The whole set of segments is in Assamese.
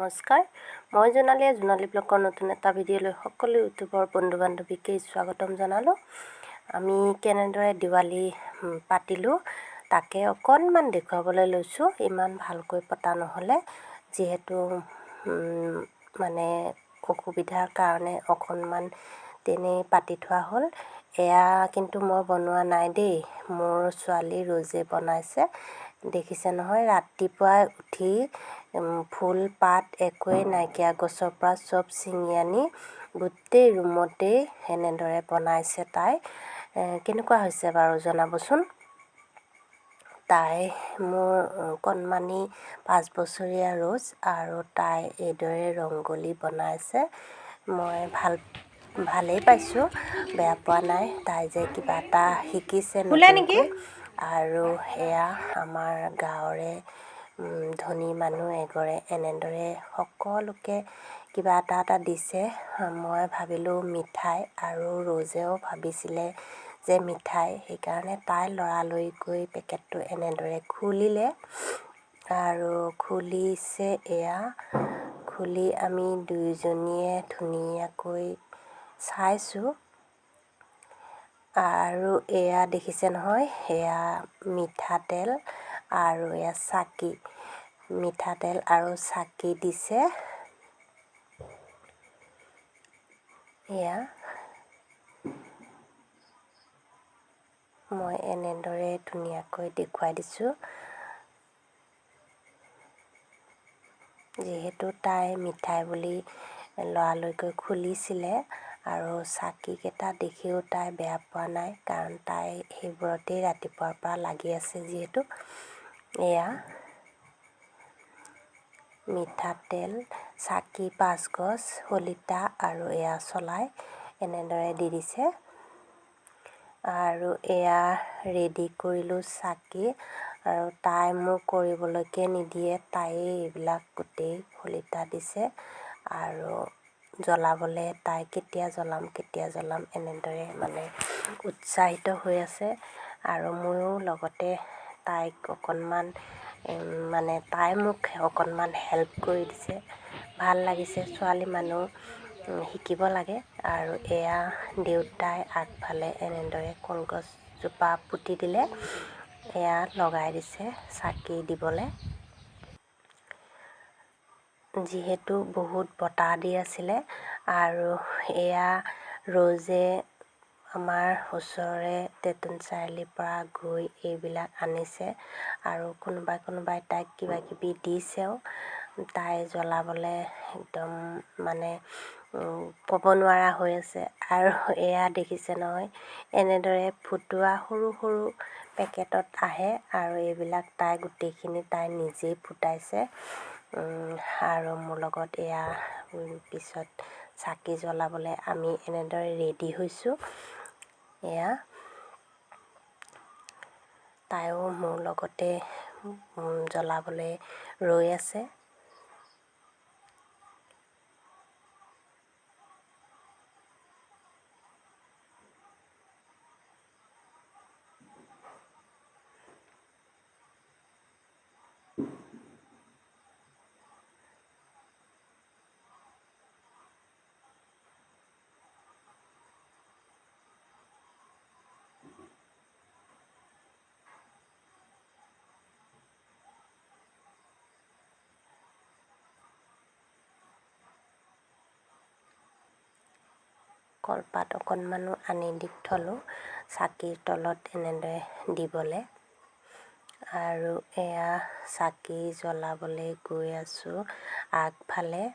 নমস্কাৰ, মই জোনালী ব্লগৰ নতুন এটা ভিডিঅ'লৈ সকলো ইউটিউবৰ বন্ধু বান্ধৱীকে স্বাগতম জনালোঁ। আমি কেনেদৰে দিৱালী পাতিলোঁ তাকে অকণমান দেখুৱাবলৈ লৈছোঁ। ইমান ভালকৈ পতা নহ'লে, যিহেতু মানে অসুবিধাৰ কাৰণে অকণমান তেনেই পাতি থোৱা হ'ল। এয়া কিন্তু মই বনোৱা নাই দেই, মোৰ ছোৱালী ৰ'জে বনাইছে। দেখিছে নহয়, ৰাতিপুৱাই উঠি ফুল পাত একোৱেই নাইকিয়া গছৰ পৰা চব ছিঙি আনি গোটেই ৰুমতেই এনেদৰে বনাইছে তাই। কেনেকুৱা হৈছে বাৰু জনাবচোন। তাই মোৰ কণমানি 5 বছৰীয়া ৰ'জ, আৰু তাই এইদৰে ৰংগলী বনাইছে। মই ভালেই পাইছোঁ, বেয়া পোৱা নাই। তাই যে কিবা এটা শিকিছে নতুনকৈ। আৰু এয়া আমাৰ গাঁৱৰে ধনী মানুহ এঘৰে এনেদৰে সকলোকে কিবা এটা দিছে। মই ভাবিলোঁ মিঠাই, আৰু ৰ'জেও ভাবিছিলে যে মিঠাই, সেইকাৰণে তাই লৰালৰিকৈ পেকেটটো এনেদৰে খুলিলে আৰু খুলিছে। এয়া খুলি আমি দুয়োজনীয়ে ধুনীয়াকৈ চাইছোঁ। আৰু এয়া দেখিছে নহয়, এয়া মিঠাতেল আৰু এয়া চাকি, মিঠাতেল আৰু চাকি দিছে। এয়া মই এনেদৰে ধুনীয়াকৈ দেখুৱাই দিছোঁ। যিহেতু তাই মিঠাই বুলি লৰালৰিকৈ খুলিছিলে, আৰু চাকিকেইটা দেখিও তাই বেয়া পোৱা নাই, কাৰণ তাই সেইবোৰতেই ৰাতিপুৱাৰ পৰা লাগি আছে যিহেতু। এয়া মিঠাতেল, চাকি 5 গছ, শলিতা আৰু এয়া চলাই এনেদৰে দি দিছে। আৰু এয়া ৰেডি কৰিলোঁ চাকি, আৰু তাই মোক কৰিবলৈকে নিদিয়ে, তাইয়ে এইবিলাক গোটেই শলিতা দিছে। আৰু জ্বলাবলৈ তাই কেতিয়া জ্বলাম এনেদৰে মানে উৎসাহিত হৈ আছে। আৰু ময়ো লগতে তাইক অকণমান মানে তাই মোক অকণমান হেল্প কৰি দিছে। ভাল লাগিছে, ছোৱালী মানুহ শিকিব লাগে। আৰু এয়া দেউতাই আগফালে এনেদৰে কলগছজোপা পুতি দিলে, এয়া লগাই দিছে চাকি দিবলৈ। যিহেতু বহুত বতাহ দি আছিলে, আৰু এয়া ৰ'জে আমাৰ ওচৰৰে তেতুন চাৰিআলিৰ পৰা গৈ এইবিলাক আনিছে, আৰু কোনোবাই তাইক কিবা কিবি দিছেও। তাই জ্বলাবলৈ একদম মানে ক'ব নোৱাৰা হৈ আছে। আৰু এয়া দেখিছে নহয়, এনেদৰে ফুটোৱা সৰু সৰু পেকেটত আহে, আৰু এইবিলাক তাই গোটেইখিনি তাই নিজেই ফুটাইছে। আৰু মোৰ লগত এয়া পিছত চাকি জ্বলাবলৈ আমি এনেদৰে ৰেডি হৈছোঁ। এয়া তাইও মোৰ লগতে জ্বলাবলৈ ৰৈ আছে। কলপাত অকণমানো আনি দি থলোঁ চাকিৰ তলত এনেদৰে দিবলৈ। আৰু এয়া চাকি জ্বলাবলৈ গৈ আছোঁ আগফালে।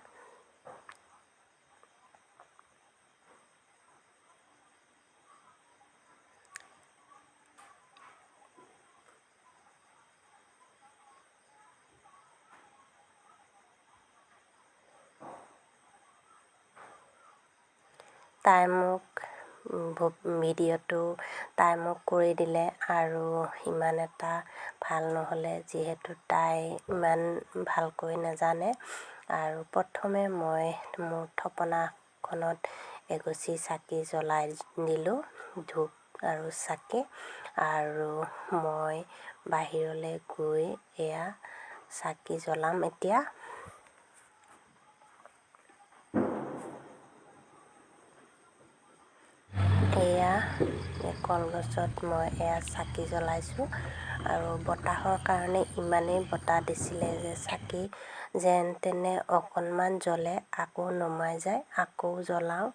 তাই মোক ভিডিঅ'টো তাই মোক কৰি দিলে, আৰু ইমান এটা ভাল নহ'লে, যিহেতু তাই ইমান ভালকৈ নাজানে। আৰু প্ৰথমে মই মোৰ থপনাখনত এগছি চাকি জ্বলাই দিলোঁ, ধূপ আৰু চাকি। আৰু মই বাহিৰলৈ গৈ এয়া চাকি জ্বলাম এতিয়া। কলগছত মই এয়া চাকি জ্বলাইছোঁ। আৰু বতাহৰ কাৰণে ইমানেই বতাহ দিছিলে যে চাকি যেন তেনে অকণমান জ্বলে আকৌ নুমাই যায়, আকৌ জ্বলাওঁ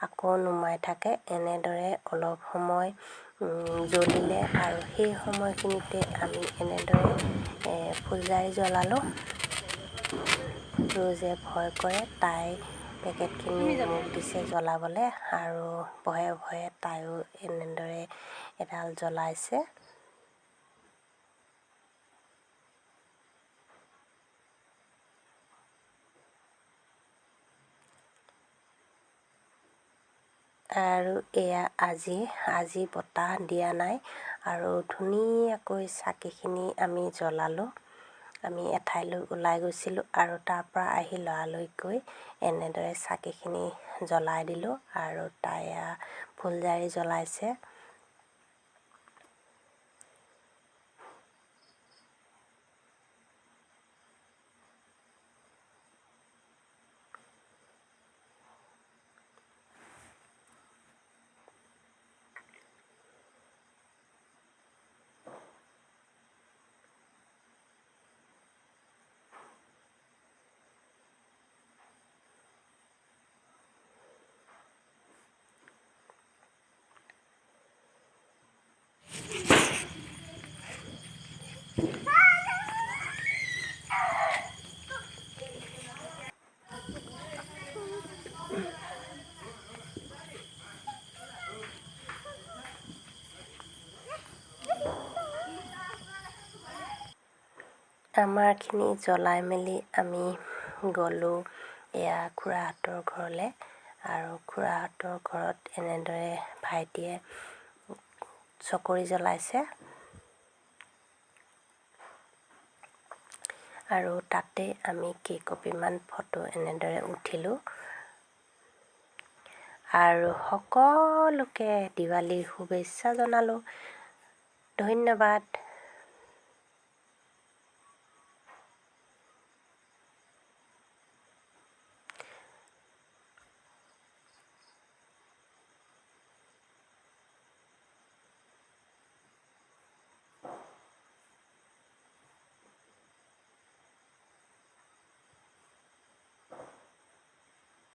আকৌ নুমাই থাকে। এনেদৰে অলপ সময় জ্বলিলে আৰু সেই সময়খিনিতে আমি এনেদৰে ফুলজাৰি জ্বলালোঁ। ৰোজে ভয় কৰে, তাই পেকেটখিনি মোক দিছে জ্বলাবলৈ আৰু ভয়ে ভয়ে তাইও এনেদৰে এডাল জ্বলাইছে। আৰু এয়া আজি বতাহ দিয়া নাই আৰু ধুনীয়াকৈ চাকিখিনি আমি জ্বলালোঁ। আমি এঠাইলৈ ওলাই গৈছিলোঁ আৰু তাৰ পৰা আহি লৰালৰিকৈ এনেদৰে চাকিখিনি জ্বলাই দিলোঁ আৰু তাই ফুলজাৰি জ্বলাইছে। আমাৰখিনি জ্বলাই মেলি আমি গ'লোঁ এয়া খুৰাহঁতৰ ঘৰলৈ। আৰু খুৰাহঁতৰ ঘৰত এনেদৰে ভাইটিয়ে চকৰি জ্বলাইছে আৰু তাতে আমি কেইকপিমান ফটো এনেদৰে উঠিলোঁ। আৰু সকলোকে দিৱালীৰ শুভেচ্ছা জনালোঁ। ধন্যবাদ।